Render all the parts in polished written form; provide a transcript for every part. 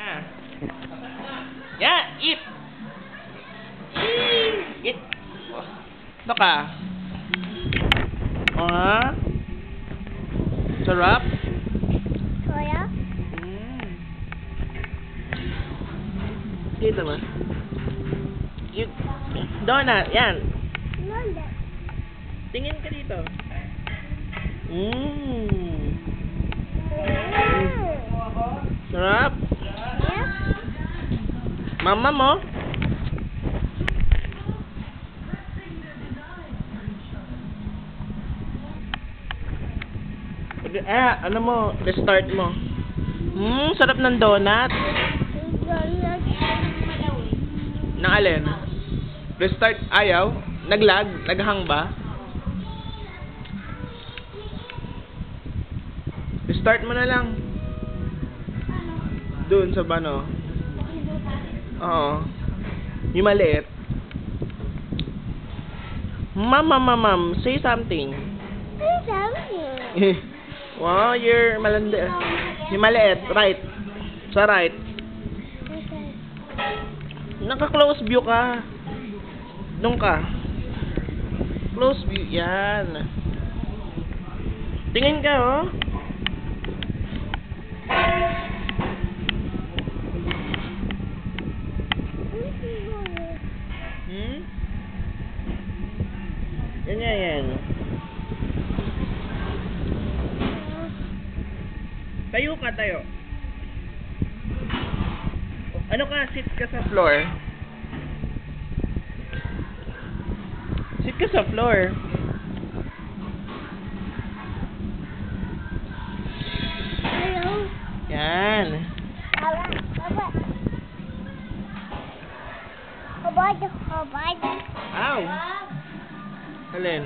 Yeah. Yeah, eat. Eat. Ito ka. Sarap? Soya? Dito ba? Donut, yan. Donut. Tingin ka dito. Sarap? Yeah. Mama mo? Ano mo? Restart mo. Sarap ng donut. Donut. Nang alin? Restart, ayaw? Naglag? Naghang ba? Restart mo na lang. Doon sa bano. Oo. Yung maliit. Ma'am, say something. Wow, you're malandi. Yung maliit, right. Sa right. Naka-close view ka. Doon ka. Close view. Yan. Tingin ka, oh. Yan. Tayo ka, tayo. Ano ka? Sit ka sa floor. Sit ka sa floor. Hello. Yan. Habad. Ow. Alin?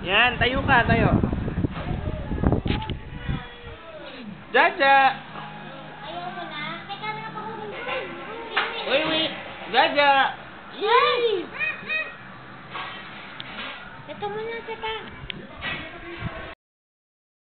Yan, tayo ka, tayo. Jaja! Ayaw mo na? Teka na ako. Wait. Jaja! Yay! Ito muna, teka.